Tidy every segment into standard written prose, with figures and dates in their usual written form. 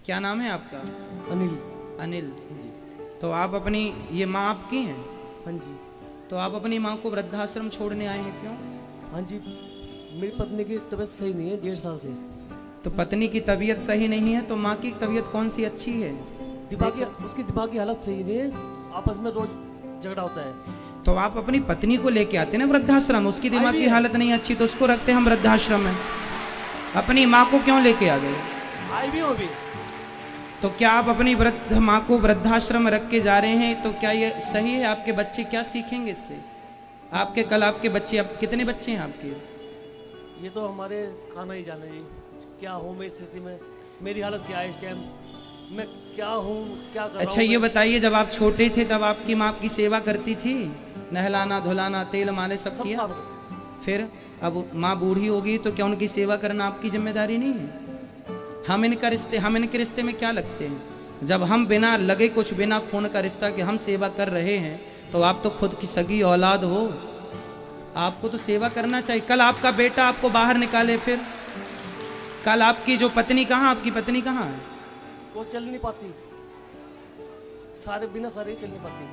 क्या नाम है आपका? अनिल। अनिल। तो आप अपनी ये माँ आपकी हैं? हाँ जी। तो आप अपनी माँ को वृद्धाश्रम छोड़ने आए हैं, क्यों? हाँ जी, मेरी पत्नी की तबीयत सही नहीं है 1.5 साल से। तो पत्नी की तबीयत सही नहीं है तो माँ की तबीयत कौन सी अच्छी है? उसकी दिमागी हालत सही नहीं है, आपस में रोज झगड़ा होता है। तो आप अपनी पत्नी को लेके आते ना वृद्धाश्रम, उसकी दिमाग की हालत नहीं अच्छी तो उसको रखते हम वृद्धाश्रम में, अपनी माँ को क्यों लेके आ गए? आई भी हूँ अभी। तो क्या आप अपनी वृद्ध माँ को वृद्धाश्रम में रख के जा रहे हैं तो क्या ये सही है? आपके बच्चे क्या सीखेंगे इससे? आपके कल आपके बच्चे, अब कितने बच्चे हैं आपके? ये तो हमारे खाना ही जाने जी, क्या हूँ मैं स्थिति में, मेरी हालत क्या है इस टाइम, मैं क्या हूँ, क्या कर रहा हूँ। अच्छा ये बताइए, जब आप छोटे थे तब आपकी माँ आपकी सेवा करती थी, नहलाना धुलाना तेल मालिश सब किया? फिर अब माँ बूढ़ी होगी तो क्या उनकी सेवा करना आपकी जिम्मेदारी नहीं है? हम इनके रिश्ते में क्या लगते हैं? जब हम बिना लगे कुछ बिना खून का रिश्ता कि हम सेवा कर रहे हैं, तो आप तो खुद की सगी औलाद हो, आपको तो सेवा करना चाहिए। कल आपका बेटा आपको बाहर निकाले, फिर कल आपकी जो पत्नी कहाँ, आपकी पत्नी कहाँ है? वो चल नहीं पाती, बिना सारे चल नहीं पाती।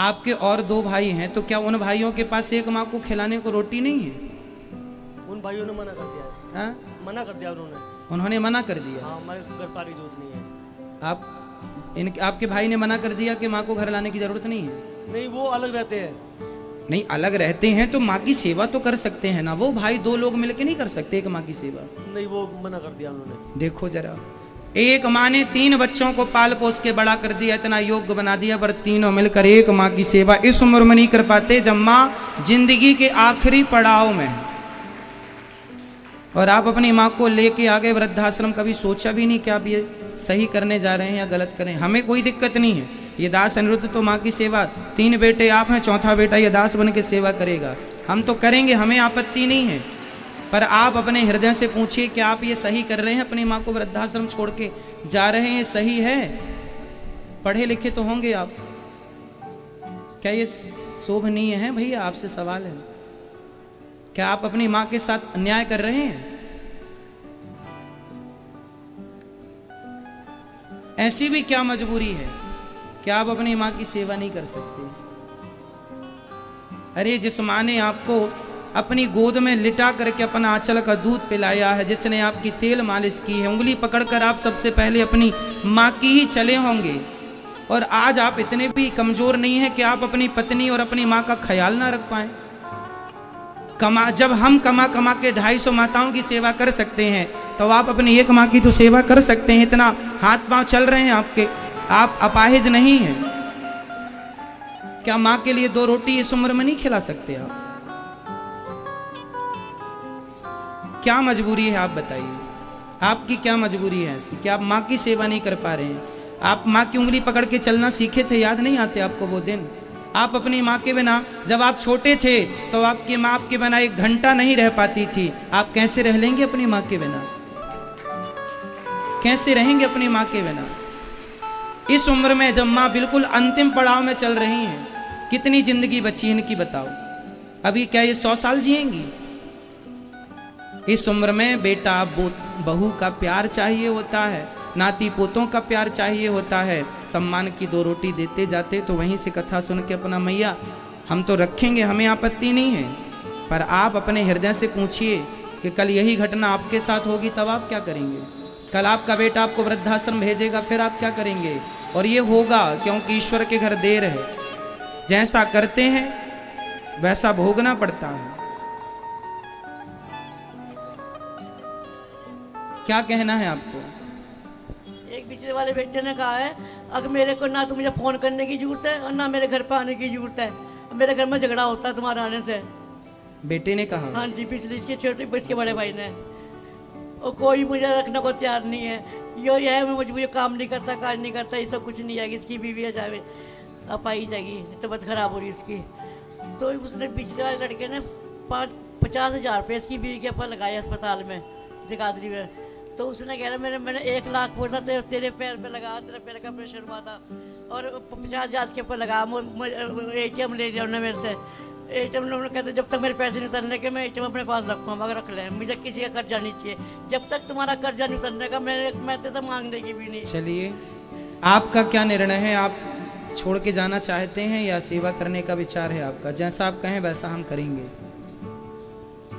आपके और 2 भाई हैं, तो क्या उन भाइयों के पास एक माँ को खिलाने को रोटी नहीं है? उन भाइयों ने मना कर दिया है। हाँ? मना कर दिया उन्होंने मना कर दिया। हाँ, हमारे घर पारी जरूरत नहीं है। आपके भाई ने मना कर दिया कि माँ को घर लाने की जरूरत नहीं है? नहीं, वो अलग रहते हैं। नहीं, अलग रहते हैं तो माँ की सेवा तो कर सकते हैं ना, वो भाई 2 लोग मिलके नहीं कर सकते एक माँ की सेवा? नहीं, वो मना कर दिया उन्होंने। देखो जरा, एक माँ ने 3 बच्चों को पाल पोस के बड़ा कर दिया, इतना योग्य बना दिया, पर तीनों मिलकर एक माँ की सेवा इस उम्र में नहीं कर पाते जब माँ जिंदगी के आखिरी पड़ाव में। और आप अपनी माँ को लेके आ गए वृद्धाश्रम, कभी सोचा भी नहीं कि आप ये सही करने जा रहे हैं या गलत करें? हमें कोई दिक्कत नहीं है, ये दास अनिरुद्ध तो माँ की सेवा, 3 बेटे आप हैं, 4था बेटा ये दास बन के सेवा करेगा, हम तो करेंगे, हमें आपत्ति नहीं है। पर आप अपने हृदय से पूछिए कि आप ये सही कर रहे हैं? अपनी माँ को वृद्धाश्रम छोड़ के जा रहे हैं, सही है? पढ़े लिखे तो होंगे आप, क्या ये शोभनीय है? भैया आपसे सवाल है, क्या आप अपनी माँ के साथ अन्याय कर रहे हैं? ऐसी भी क्या मजबूरी है कि आप अपनी माँ की सेवा नहीं कर सकते? अरे जिस माँ ने आपको अपनी गोद में लिटा करके अपना आंचल का दूध पिलाया है, जिसने आपकी तेल मालिश की है, उंगली पकड़कर आप सबसे पहले अपनी माँ की ही चले होंगे, और आज आप इतने भी कमजोर नहीं है कि आप अपनी पत्नी और अपनी माँ का ख्याल ना रख पाए। जब हम कमा कमा के 250 माताओं की सेवा कर सकते हैं, तो आप अपनी एक माँ की तो सेवा कर सकते हैं। इतना हाथ पांव चल रहे हैं आपके, आप अपाहिज नहीं हैं क्या? माँ के लिए 2 रोटी इस उम्र में नहीं खिला सकते आप? क्या मजबूरी है आप बताइए, आपकी क्या मजबूरी है ऐसी कि आप माँ की सेवा नहीं कर पा रहे हैं? आप माँ की उंगली पकड़ के चलना सीखे थे, याद नहीं आते आपको वो दिन? आप अपनी माँ के बिना, जब आप छोटे थे तो आपकी माँ आपके बिना 1 घंटा नहीं रह पाती थी, आप कैसे रह लेंगे अपनी माँ के बिना? कैसे रहेंगे अपनी माँ के बिना? इस उम्र में जब माँ बिल्कुल अंतिम पड़ाव में चल रही हैं, कितनी जिंदगी बची इनकी बताओ? अभी क्या ये 100 साल जिएंगी? इस उम्र में बेटा बहू का प्यार चाहिए होता है, नाती पोतों का प्यार चाहिए होता है। सम्मान की 2 रोटी देते जाते तो वहीं से कथा सुन के अपना मैया हम तो रखेंगे, हमें आपत्ति नहीं है, पर आप अपने हृदय से पूछिए कि कल यही घटना आपके साथ होगी तब आप क्या करेंगे? कल आपका बेटा आपको वृद्धाश्रम भेजेगा, फिर आप क्या करेंगे? और ये होगा क्योंकि ईश्वर के घर देर है, जैसा करते हैं वैसा भोगना पड़ता है। क्या कहना है आपको? एक पिछले वाले बेटे ने कहा है, अगर मेरे को ना तो मुझे फोन करने की जरूरत है और ना मेरे घर पर आने की जरूरत है, मेरे घर में झगड़ा होता है तुम्हारे आने से। बेटे ने कहा? हाँ जी, पिछले इसके छोटे इसके बड़े भाई ने। और कोई मुझे रखने को तैयार नहीं है, ये है मुझे काम नहीं करता, काज नहीं करता, ये सब कुछ नहीं आएगी। इसकी बीवी आ जावे अब आई जाएगी, तबीयत खराब हो रही उसकी। तो उसने पिछले वाले लड़के ने 50,000 रुपये इसकी बीवी के ऊपर लगाए अस्पताल में जगाधरी में। तो उसने कह रहा मैंने 1 लाख बोला तेरे पैर पे लगा, तेरे पैर का प्रेशर हुआ था, और 50,000 के ऊपर लगा, ATM ले लिया उन्होंने मेरे से। एटीएम लोग कहते जब तक मेरे पैसे नहीं उतरने के मैं एटीएम अपने पास रखूँ, मगर रख लें, मुझे किसी का कर्जा नहीं चाहिए। जब तक तुम्हारा कर्जा नहीं उतरने का मैं तेरे से मांगने की भी नहीं। चलिए, आपका क्या निर्णय है? आप छोड़ के जाना चाहते हैं या सेवा करने का विचार है आपका? जैसा आप कहें वैसा हम करेंगे।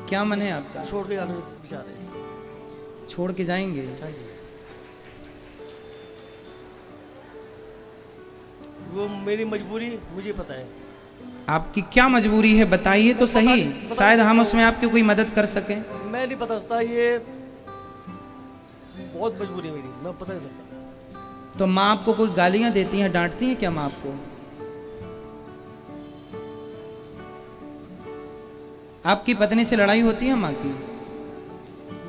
क्या मन है आपका? छोड़ के जाने का विचार है। छोड़ के जाएंगे? हाँ जी, वो मेरी मजबूरी मुझे पता है। आपकी क्या मजबूरी है बताइए तो सही, शायद हम उसमें आपकी कोई मदद कर सकें। मैं नहीं बता सकता, ये बहुत मजबूरी है मेरी, मैं बता नहीं सकता। तो माँ आपको कोई गालियां देती हैं, डांटती हैं क्या माँ आपको? आपकी पत्नी से लड़ाई होती है माँ की?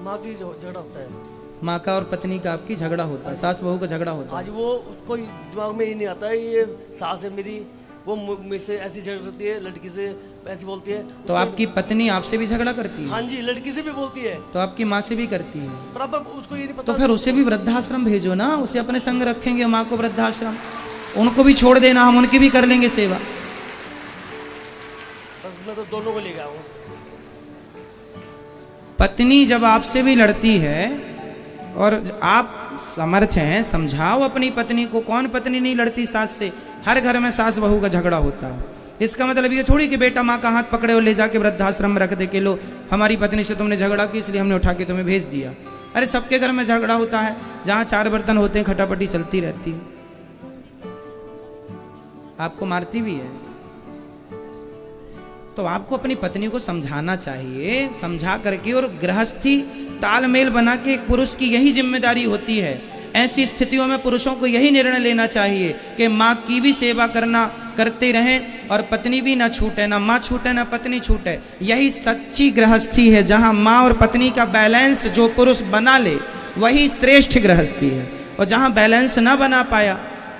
माँ की झगड़ा होता है। माँ का और पत्नी का आपकी झगड़ा होता है, सास बहू का झगड़ा होता है। आज वो उसको दिमाग में ही नहीं आता है, ये सास है मेरी, वो मुझ से ऐसी झगड़ती है, लड़की से ऐसी बोलती है। तो आपकी पत्नी आपसे भी झगड़ा करती है? हाँ जी, लड़की से भी बोलती है। तो आपकी माँ से भी करती है? बराबर, उसको ये नहीं पता। तो फिर उसे भी वृद्धाश्रम भेजो ना, उसे अपने संग रखेंगे माँ को वृद्धाश्रम, उनको भी छोड़ देना, हम उनकी भी कर लेंगे सेवा। बस मैं तो दोनों को ले गया हूँ। पत्नी जब आपसे भी लड़ती है और आप समर्थ हैं, समझाओ अपनी पत्नी को। कौन पत्नी नहीं लड़ती सास से? हर घर में सास बहू का झगड़ा होता है। इसका मतलब ये थोड़ी कि बेटा माँ का हाथ पकड़े और ले जाके वृद्धाश्रम में रख दे के लो हमारी पत्नी से तुमने झगड़ा की इसलिए हमने उठा के तुम्हें भेज दिया। अरे सबके घर में झगड़ा होता है, जहाँ 4 बर्तन होते हैं खटापटी चलती रहती है। आपको मारती भी है तो आपको अपनी पत्नी को समझाना चाहिए, समझा करके। और गृहस्थी तालमेल बना के एक पुरुष की यही जिम्मेदारी होती है। ऐसी स्थितियों में पुरुषों को यही निर्णय लेना चाहिए कि माँ की भी सेवा करते रहें और पत्नी भी ना छूटे, ना माँ छूटे ना पत्नी छूटे। यही सच्ची गृहस्थी है, जहाँ माँ और पत्नी का बैलेंस जो पुरुष बना ले वही श्रेष्ठ गृहस्थी है। और जहाँ बैलेंस ना बना पाया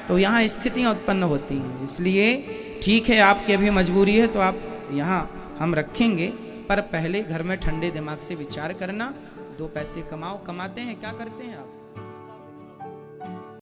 तो यहाँ स्थितियाँ उत्पन्न होती हैं। इसलिए ठीक है, आपकी अभी मजबूरी है तो आप यहाँ हम रखेंगे, पर पहले घर में ठंडे दिमाग से विचार करना। 2 पैसे कमाओ। कमाते हैं, क्या करते हैं आप?